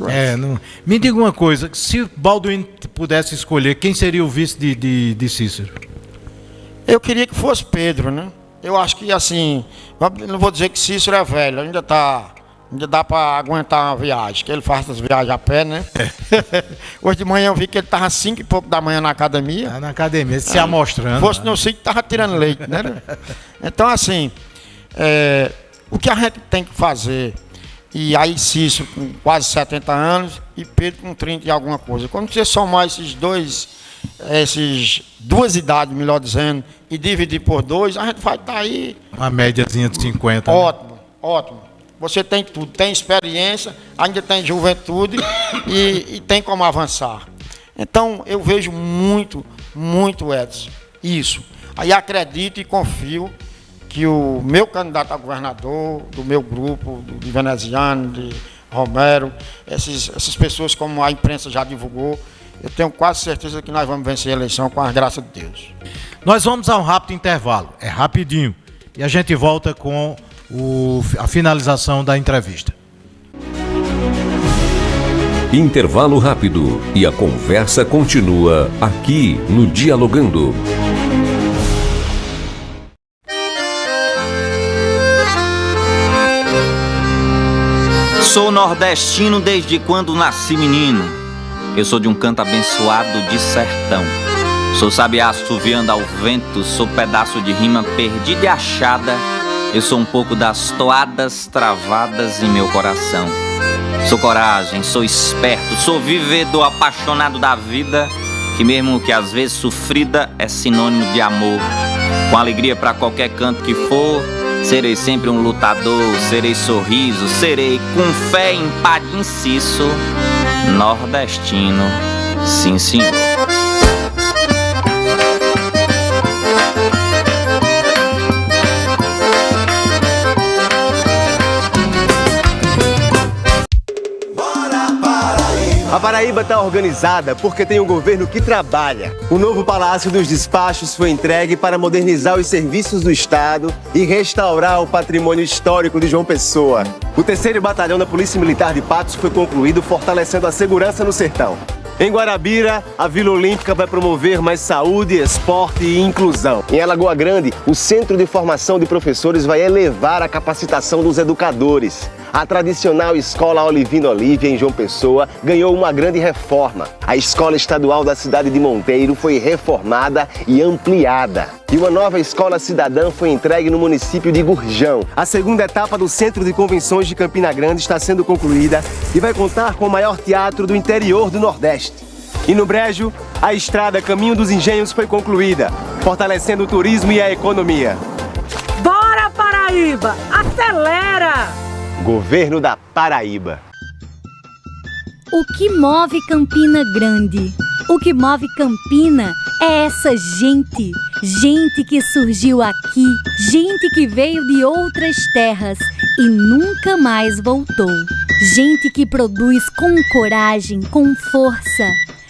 Me diga uma coisa, se Balduino pudesse escolher, quem seria o vice de Cícero? Eu queria que fosse Pedro, né? Eu acho que, assim, não vou dizer que Cícero é velho, ainda dá para aguentar uma viagem, que ele faz essas viagens a pé, né? Hoje de manhã eu vi que ele estava às 5 e pouco da manhã na academia. Na academia, se amostrando. Fosse no sítio, estava tirando leite, né? Então, assim, o que a gente tem que fazer, e aí Cícero com quase 70 anos e Pedro com 30 e alguma coisa. Quando você somar essas duas idades, melhor dizendo, e dividir por 2, a gente vai estar aí... Uma médiazinha de 50. Ótimo, né? Ótimo. Você tem tudo, tem experiência, ainda tem juventude e tem como avançar. Então, eu vejo muito, Edson, isso. Aí acredito e confio que o meu candidato a governador, do meu grupo, de veneziano, de Romero, essas pessoas, como a imprensa já divulgou, eu tenho quase certeza que nós vamos vencer a eleição com a graça de Deus. Nós vamos a um rápido intervalo, é rapidinho, e a gente volta com a finalização da entrevista. Intervalo rápido e a conversa continua aqui no Dialogando. Sou nordestino desde quando nasci menino. Eu sou de um canto abençoado de sertão. Sou sabiá assoviando ao vento, sou pedaço de rima perdida e achada. Eu sou um pouco das toadas travadas em meu coração. Sou coragem, sou esperto, sou vivedor apaixonado da vida, que mesmo que às vezes sofrida é sinônimo de amor. Com alegria pra qualquer canto que for, serei sempre um lutador, serei sorriso, serei com fé, empate e inciso, nordestino, sim senhor. A Paraíba está organizada porque tem um governo que trabalha. O novo Palácio dos Despachos foi entregue para modernizar os serviços do Estado e restaurar o patrimônio histórico de João Pessoa. O 3º Batalhão da Polícia Militar de Patos foi concluído, fortalecendo a segurança no sertão. Em Guarabira, a Vila Olímpica vai promover mais saúde, esporte e inclusão. Em Alagoa Grande, o Centro de Formação de Professores vai elevar a capacitação dos educadores. A tradicional Escola Olivino Olívia, em João Pessoa, ganhou uma grande reforma. A Escola Estadual da cidade de Monteiro foi reformada e ampliada. E uma nova escola cidadã foi entregue no município de Gurjão. A segunda etapa do Centro de Convenções de Campina Grande está sendo concluída e vai contar com o maior teatro do interior do Nordeste. E no Brejo, a estrada Caminho dos Engenhos foi concluída, fortalecendo o turismo e a economia. Bora, Paraíba! Acelera! Governo da Paraíba. O que move Campina Grande? O que move Campina é essa gente. Gente que surgiu aqui, gente que veio de outras terras e nunca mais voltou. Gente que produz com coragem, com força.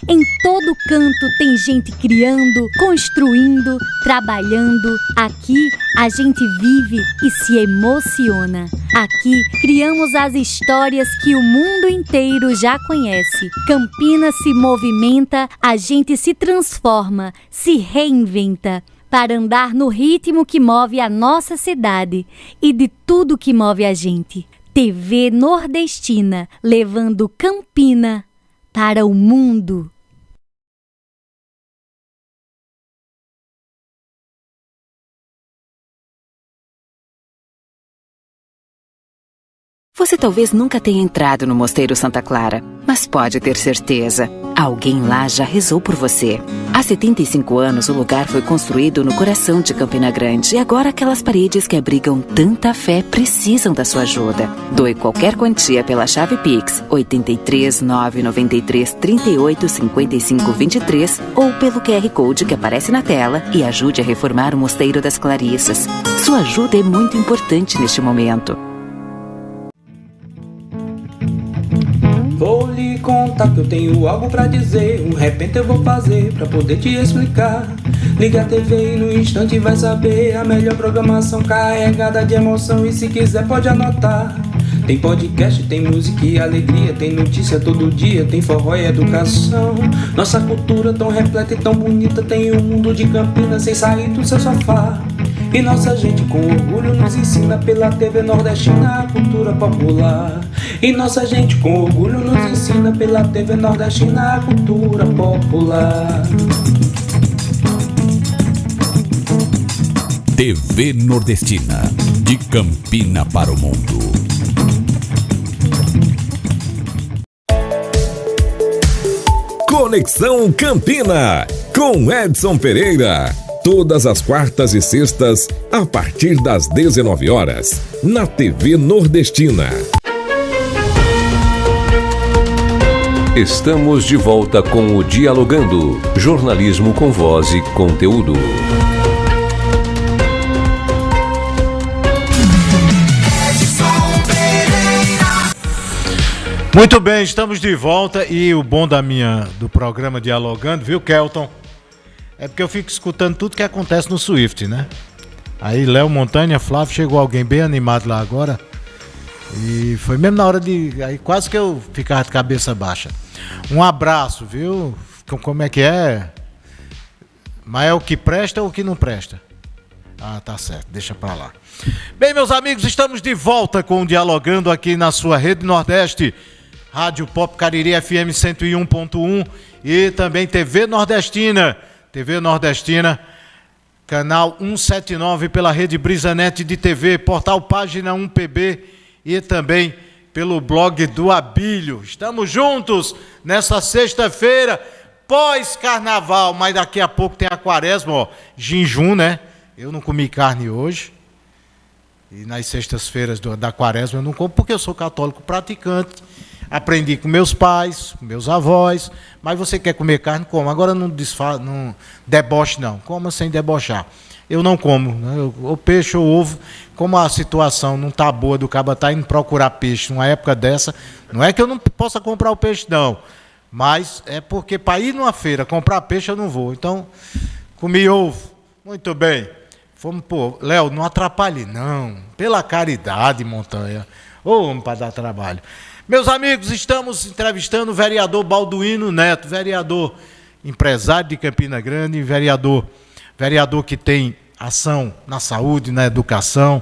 Em todo canto tem gente criando, construindo, trabalhando. Aqui a gente vive e se emociona. Aqui criamos as histórias que o mundo inteiro já conhece. Campina se movimenta, a gente se transforma, se reinventa para andar no ritmo que move a nossa cidade e de tudo que move a gente. TV Nordestina, levando Campina para o mundo. Você talvez nunca tenha entrado no Mosteiro Santa Clara, mas pode ter certeza, alguém lá já rezou por você. Há 75 anos o lugar foi construído no coração de Campina Grande e agora aquelas paredes que abrigam tanta fé precisam da sua ajuda. Doe qualquer quantia pela chave Pix 83 993 38 55 23 ou pelo QR Code que aparece na tela e ajude a reformar o Mosteiro das Clarissas. Sua ajuda é muito importante neste momento. Vou lhe contar que eu tenho algo pra dizer. Um repente eu vou fazer pra poder te explicar. Liga a TV e no instante vai saber a melhor programação carregada de emoção. E se quiser pode anotar. Tem podcast, tem música e alegria, tem notícia todo dia, tem forró e educação. Nossa cultura tão repleta e tão bonita, tem um mundo de Campinas sem sair do seu sofá. E nossa gente com orgulho nos ensina pela TV nordestina a cultura popular. E nossa gente com orgulho nos ensina pela TV nordestina a cultura popular. TV Nordestina, de Campina para o mundo. Conexão Campina, com Edson Pereira. Todas as quartas e sextas, a partir das 19 horas, na TV Nordestina. Estamos de volta com o Dialogando, jornalismo com voz e conteúdo. Muito bem, estamos de volta e o bom do programa Dialogando, viu, Kelton? É porque eu fico escutando tudo que acontece no Swift, né? Aí Léo Montanha, Flávio, chegou alguém bem animado lá agora. E foi mesmo na hora de... Aí quase que eu ficava de cabeça baixa. Um abraço, viu? Como é que é? Mas é o que presta ou o que não presta? Ah, tá certo, deixa pra lá. Bem, meus amigos, estamos de volta com o Dialogando aqui na sua Rede Nordeste. Rádio Pop Cariri FM 101.1 e também TV Nordestina. TV Nordestina, canal 179 pela Rede Brisanet de TV, portal Página 1PB e também pelo blog do Abílio. Estamos juntos nessa sexta-feira, pós-carnaval, mas daqui a pouco tem a quaresma, ó, jejum, né? Eu não comi carne hoje e nas sextas-feiras da quaresma eu não como porque eu sou católico praticante. Aprendi com meus pais, com meus avós, mas você quer comer carne, coma. Agora não deboche não, coma sem debochar. Eu não como, né? Ou peixe ou ovo, como a situação não está boa do cabo tá indo procurar peixe numa época dessa, não é que eu não possa comprar o peixe não, mas é porque para ir numa feira comprar peixe eu não vou. Então, comi ovo, muito bem. Fomos, pô, Léo, não atrapalhe não, pela caridade, Montanha, ou homem para dar trabalho. Meus amigos, estamos entrevistando o vereador Balduino Neto, vereador empresário de Campina Grande, vereador que tem ação na saúde, na educação,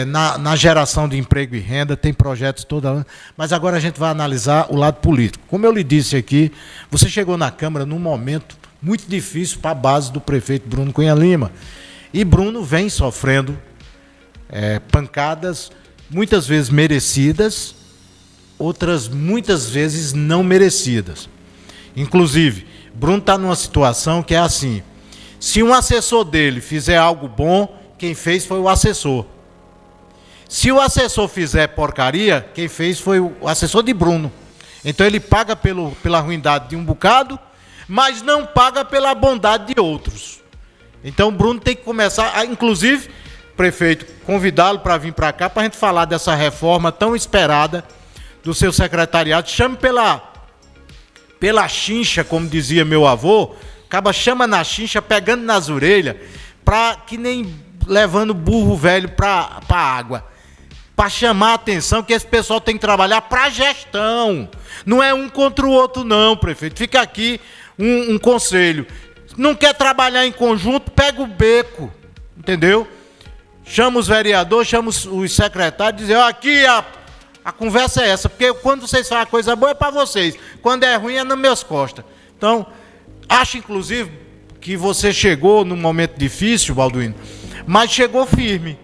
na geração de emprego e renda, tem projetos todo ano, mas agora a gente vai analisar o lado político. Como eu lhe disse aqui, você chegou na Câmara num momento muito difícil para a base do prefeito Bruno Cunha Lima, e Bruno vem sofrendo pancadas, muitas vezes merecidas, outras muitas vezes não merecidas. Inclusive, Bruno está numa situação que é assim, se um assessor dele fizer algo bom, quem fez foi o assessor. Se o assessor fizer porcaria, quem fez foi o assessor de Bruno. Então ele paga pela ruindade de um bocado, mas não paga pela bondade de outros. Então Bruno tem que começar, inclusive, prefeito, convidá-lo para vir para cá, para a gente falar dessa reforma tão esperada do seu secretariado. Chame pela chincha, como dizia meu avô, acaba chama na chincha, pegando nas orelhas, para que nem levando burro velho para a água. Para chamar a atenção que esse pessoal tem que trabalhar para a gestão. Não é um contra o outro não, prefeito. Fica aqui um conselho. Não quer trabalhar em conjunto, pega o beco, entendeu? Chama os vereadores, chama os secretários, dizer, aqui a conversa é essa, porque quando vocês fazem a coisa boa é para vocês, quando é ruim é nas minhas costas. Então, acho inclusive que você chegou num momento difícil, Balduino, mas chegou firme.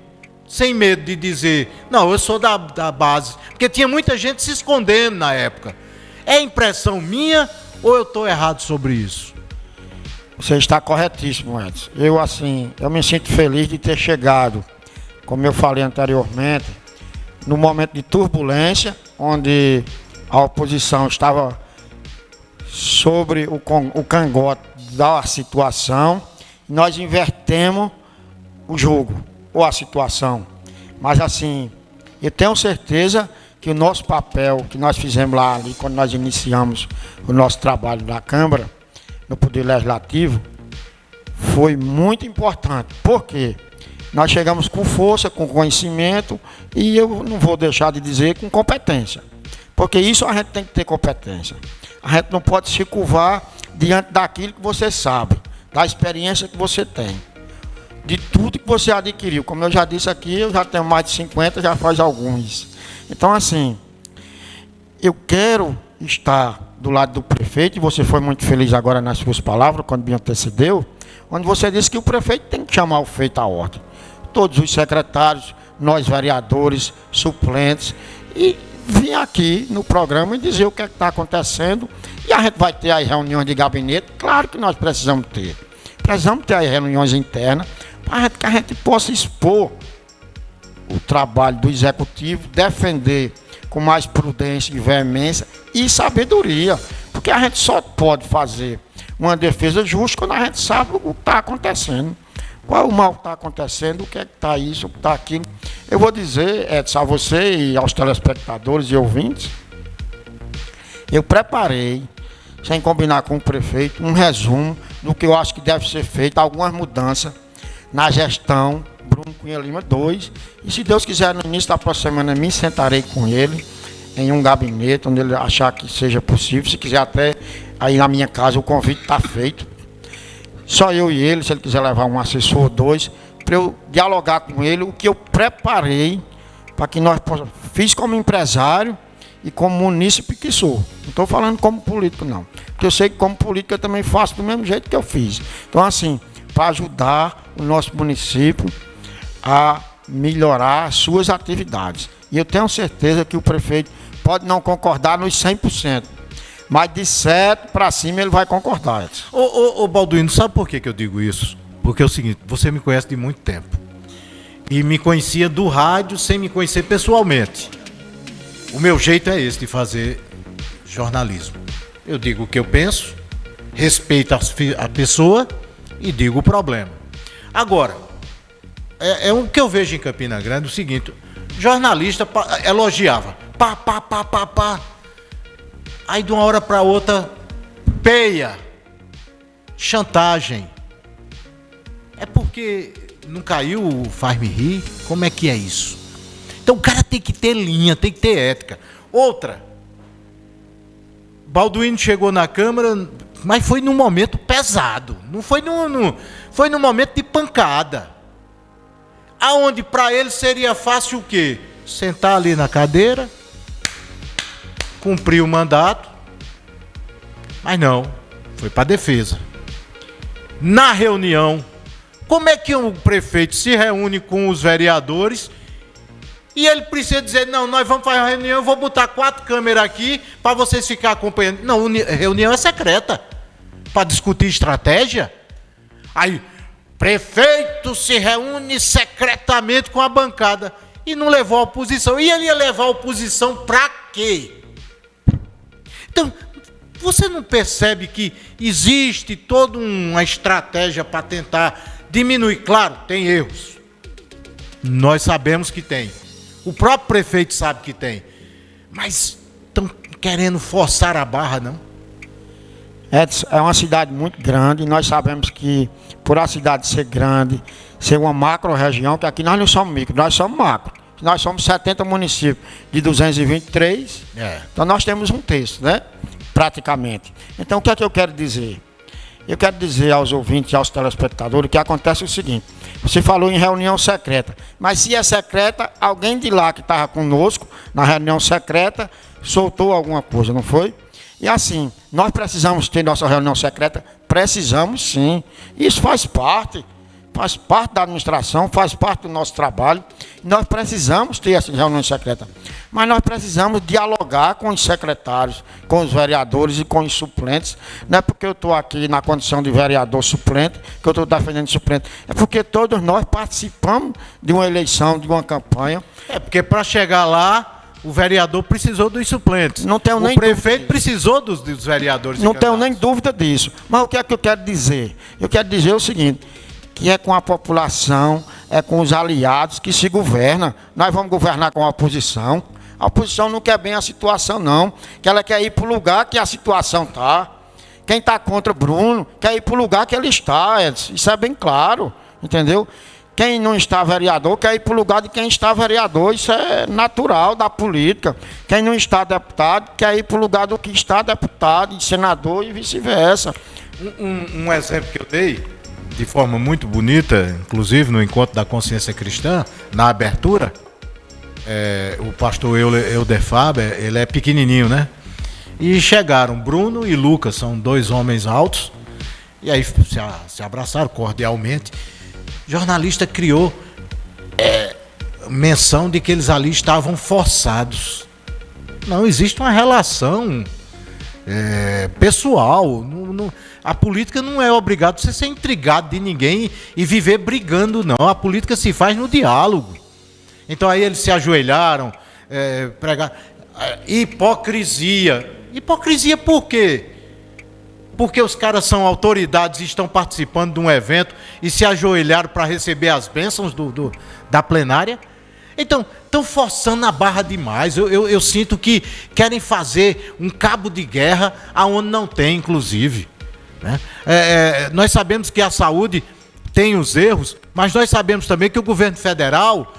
sem medo de dizer, não, eu sou da base. Porque tinha muita gente se escondendo na época. É impressão minha ou eu estou errado sobre isso? Você está corretíssimo, Edson. Eu me sinto feliz de ter chegado, como eu falei anteriormente, no momento de turbulência, onde a oposição estava sobre o cangote da situação, nós invertemos o jogo, ou a situação. Mas assim, eu tenho certeza que o nosso papel, que nós fizemos lá ali, quando nós iniciamos o nosso trabalho da Câmara, no Poder Legislativo, foi muito importante. Por quê? Nós chegamos com força, com conhecimento, e eu não vou deixar de dizer com competência. Porque isso a gente tem que ter competência. A gente não pode se curvar diante daquilo que você sabe, da experiência que você tem, de tudo que você adquiriu. Como eu já disse aqui, eu já tenho mais de 50, já faz alguns. Então, assim, eu quero estar do lado do prefeito, e você foi muito feliz agora nas suas palavras, quando me antecedeu, onde você disse que o prefeito tem que chamar o feito à ordem. Todos os secretários, nós vereadores, suplentes, e vir aqui no programa e dizer o que é que está acontecendo. E a gente vai ter as reuniões de gabinete, claro que nós precisamos ter. Precisamos ter as reuniões internas, para que a gente possa expor o trabalho do executivo, defender com mais prudência e veemência e sabedoria. Porque a gente só pode fazer uma defesa justa quando a gente sabe o que está acontecendo. Qual o mal que está acontecendo, o que é que está isso, o que está aquilo. Eu vou dizer, Edson, a você e aos telespectadores e ouvintes, eu preparei, sem combinar com o prefeito, um resumo do que eu acho que deve ser feito, algumas mudanças na gestão Bruno Cunha Lima 2, e se Deus quiser, no início da próxima semana, me sentarei com ele em um gabinete, onde ele achar que seja possível. Se quiser até aí na minha casa, o convite está feito. Só eu e ele, se ele quiser levar um assessor, 2, para eu dialogar com ele o que eu preparei, para que nós possamos. Fiz como empresário e como munícipe que sou. Não estou falando como político, não. Porque eu sei que como político eu também faço do mesmo jeito que eu fiz. Então, assim, para ajudar o nosso município a melhorar as suas atividades. E eu tenho certeza que o prefeito pode não concordar nos 100%, mas de 7 para cima ele vai concordar. Ô Balduino, sabe por que eu digo isso? Porque é o seguinte, você me conhece de muito tempo. E me conhecia do rádio sem me conhecer pessoalmente. O meu jeito é esse de fazer jornalismo. Eu digo o que eu penso, respeito a pessoa e digo o problema. Agora, é o que eu vejo em Campina Grande, o seguinte, jornalista elogiava, pá. Aí de uma hora para outra, peia, chantagem. É porque não caiu o faz-me rir? Como é que é isso? Então o cara tem que ter linha, tem que ter ética. Outra, Balduino chegou na Câmara, mas foi num momento pesado, não foi foi num momento de pancada. Aonde para ele seria fácil o quê? Sentar ali na cadeira, cumprir o mandato, mas não, foi para a defesa. Na reunião, como é que o prefeito se reúne com os vereadores e ele precisa dizer, não, nós vamos fazer uma reunião, eu vou botar 4 câmeras aqui para vocês ficarem acompanhando. Não, reunião é secreta, para discutir estratégia. Aí, prefeito se reúne secretamente com a bancada e não levou a oposição. E ele ia levar a oposição para quê? Então, você não percebe que existe toda uma estratégia para tentar diminuir? Claro, tem erros. Nós sabemos que tem. O próprio prefeito sabe que tem. Mas estão querendo forçar a barra, não? É uma cidade muito grande, e nós sabemos que, por a cidade ser grande, ser uma macro-região, que aqui nós não somos micro, nós somos macro. Nós somos 70 municípios de 223, então nós temos um terço, né? Praticamente. Então, o que é que eu quero dizer? Eu quero dizer aos ouvintes e aos telespectadores que acontece o seguinte: você falou em reunião secreta, mas se é secreta, alguém de lá que estava conosco, na reunião secreta, soltou alguma coisa, não foi? E assim, nós precisamos ter nossa reunião secreta? Precisamos sim. Isso faz parte da administração, faz parte do nosso trabalho. nós precisamos ter essas reuniões secretas, mas nós precisamos dialogar com os secretários, com os vereadores e com os suplentes. Não é porque eu estou aqui na condição de vereador suplente, que eu estou defendendo suplente. É porque todos nós participamos de uma eleição, de uma campanha. É porque para chegar lá, o vereador precisou dos suplentes. Não tenho nem o prefeito precisou dos vereadores. Não tenho nem dúvida disso. Mas o que é que eu quero dizer? Eu quero dizer o seguinte, que é com a população, é com os aliados que se governa. Nós vamos governar com a oposição. A oposição não quer bem a situação, não. Que ela quer ir para o lugar que a situação está. Quem está contra Bruno quer ir para o lugar que ele está. Isso é bem claro, entendeu? Quem não está vereador quer ir para o lugar de quem está vereador. Isso é natural da política. Quem não está deputado quer ir para o lugar do que está deputado, de senador e vice-versa. Um exemplo que eu dei, de forma muito bonita, inclusive no Encontro da Consciência Cristã, na abertura, o pastor Euler Faber, ele é pequenininho, né? E chegaram Bruno e Lucas, são 2 homens altos, e aí se abraçaram cordialmente. O jornalista criou menção de que eles ali estavam forçados. Não, existe uma relação pessoal. A política não é obrigado você ser intrigado de ninguém e viver brigando, não. A política se faz no diálogo. Então aí eles se ajoelharam, pregaram. Hipocrisia. Hipocrisia por quê? Porque os caras são autoridades e estão participando de um evento e se ajoelharam para receber as bênçãos da plenária. Então, estão forçando a barra demais. Eu sinto que querem fazer um cabo de guerra aonde não tem, inclusive. Né? Nós sabemos que a saúde tem os erros, mas nós sabemos também que o governo federal,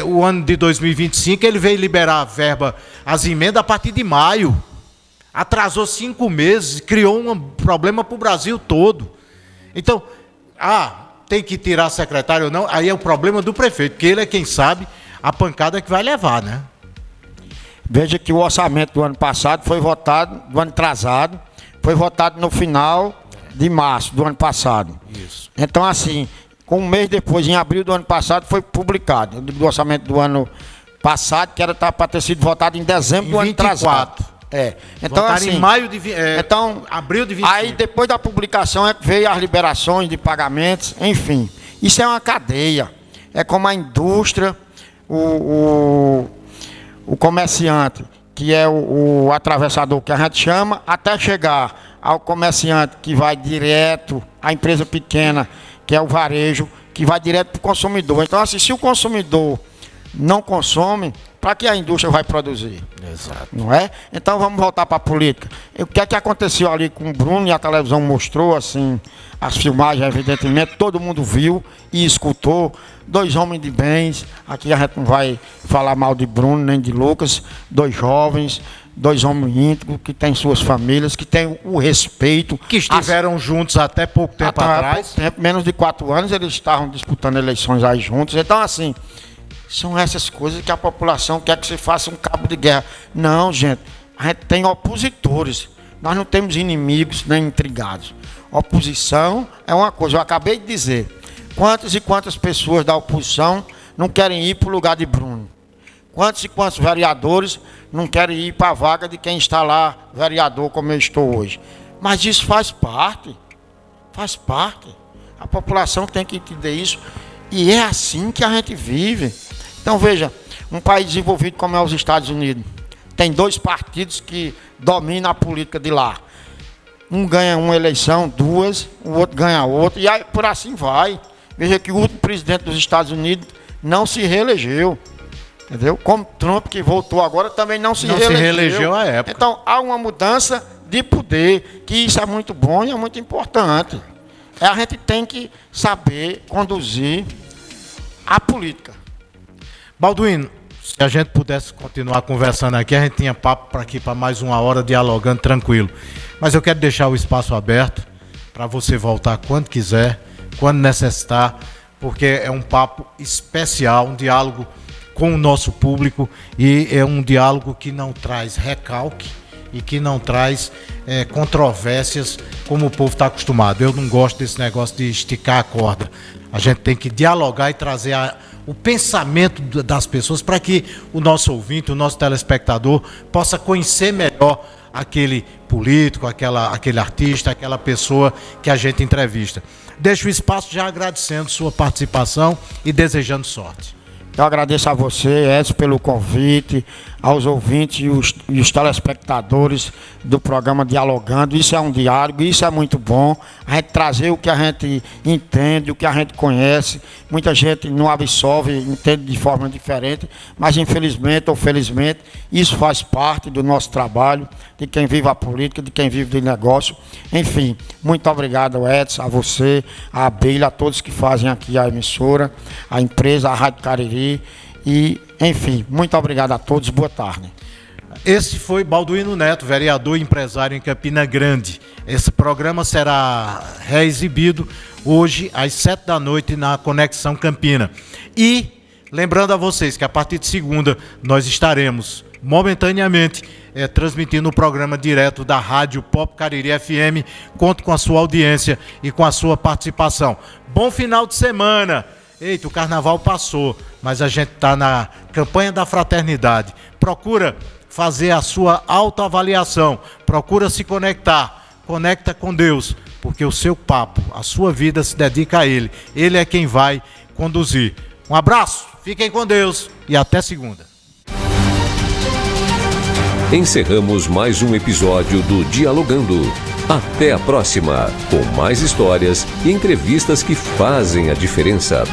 o ano de 2025, ele veio liberar a verba, as emendas a partir de maio. Atrasou 5 meses, criou um problema para o Brasil todo. Então, tem que tirar secretário ou não, aí é o problema do prefeito, porque ele é quem sabe a pancada que vai levar, né? Veja que o orçamento do ano passado foi votado, do ano atrasado, foi votado no final de março do ano passado. Isso. Então, assim, com um mês depois, em abril do ano passado, foi publicado. Do orçamento do ano passado, que era para ter sido votado em dezembro do ano atrasado. Então, assim, em maio de abril de 25. Aí, depois da publicação, veio as liberações de pagamentos, enfim. Isso é uma cadeia. É como a indústria, o comerciante, que é o atravessador que a gente chama, até chegar ao comerciante que vai direto à empresa pequena, que é o varejo, que vai direto para o consumidor. Então, assim, se o consumidor não consome, para que a indústria vai produzir? Exato. Não é? Então vamos voltar para a política. O que é que aconteceu ali com o Bruno, e a televisão mostrou, assim, as filmagens, evidentemente, todo mundo viu e escutou. 2 homens de bens, aqui a gente não vai falar mal de Bruno nem de Lucas, 2 jovens, 2 homens íntegros, que têm suas famílias, que têm o respeito. Que estiveram juntos até pouco tempo atrás. Menos de 4 anos, eles estavam disputando eleições aí juntos. Então, assim, são essas coisas que a população quer que se faça um cabo de guerra. Não, gente, a gente tem opositores. Nós não temos inimigos nem intrigados. Oposição é uma coisa, eu acabei de dizer. Quantas e quantas pessoas da oposição não querem ir para o lugar de Bruno? Quantos e quantos vereadores não querem ir para a vaga de quem está lá, vereador, como eu estou hoje? Mas isso faz parte. Faz parte. A população tem que entender isso. E é assim que a gente vive. Então, veja, um país desenvolvido como é os Estados Unidos, tem 2 partidos que dominam a política de lá. Um ganha uma eleição, 2, o outro ganha outra, e aí por assim vai. Veja que o último presidente dos Estados Unidos não se reelegeu. Entendeu? Como Trump, que voltou agora, também não se reelegeu à época. Então, há uma mudança de poder, que isso é muito bom e é muito importante. A gente tem que saber conduzir a política. Balduino, se a gente pudesse continuar conversando aqui, a gente tinha papo para mais 1 hora dialogando tranquilo. Mas eu quero deixar o espaço aberto para você voltar quando quiser, quando necessitar, porque é um papo especial, um diálogo com o nosso público, e é um diálogo que não traz recalque e que não traz controvérsias como o povo está acostumado. Eu não gosto desse negócio de esticar a corda. A gente tem que dialogar e trazer o pensamento das pessoas, para que o nosso ouvinte, o nosso telespectador, possa conhecer melhor aquele político, aquele artista, aquela pessoa que a gente entrevista. Deixo o espaço já agradecendo sua participação e desejando sorte. Eu agradeço a você, Edson, pelo convite, aos ouvintes e os telespectadores do programa Dialogando. Isso é um diálogo, isso é muito bom. A gente trazer o que a gente entende, o que a gente conhece. Muita gente não absorve, entende de forma diferente, mas infelizmente ou felizmente, isso faz parte do nosso trabalho, de quem vive a política, de quem vive de negócio. Enfim, muito obrigado, Edson, a você, a Abelha, a todos que fazem aqui a emissora, a empresa, a Rádio Cariri. E, enfim, muito obrigado a todos, boa tarde. Esse foi Balduino Neto, vereador e empresário em Campina Grande. Esse programa será reexibido hoje às 7 da noite na Conexão Campina. E, lembrando a vocês que a partir de segunda nós estaremos momentaneamente transmitindo o programa direto da Rádio Pop Cariri FM. Conto com a sua audiência e com a sua participação. Bom final de semana! Eita, o carnaval passou, mas a gente está na campanha da fraternidade. Procura fazer a sua autoavaliação, procura se conectar, conecta com Deus, porque o seu papo, a sua vida se dedica a Ele. Ele é quem vai conduzir. Um abraço, fiquem com Deus e até segunda. Encerramos mais um episódio do Dialogando. Até a próxima, com mais histórias e entrevistas que fazem a diferença.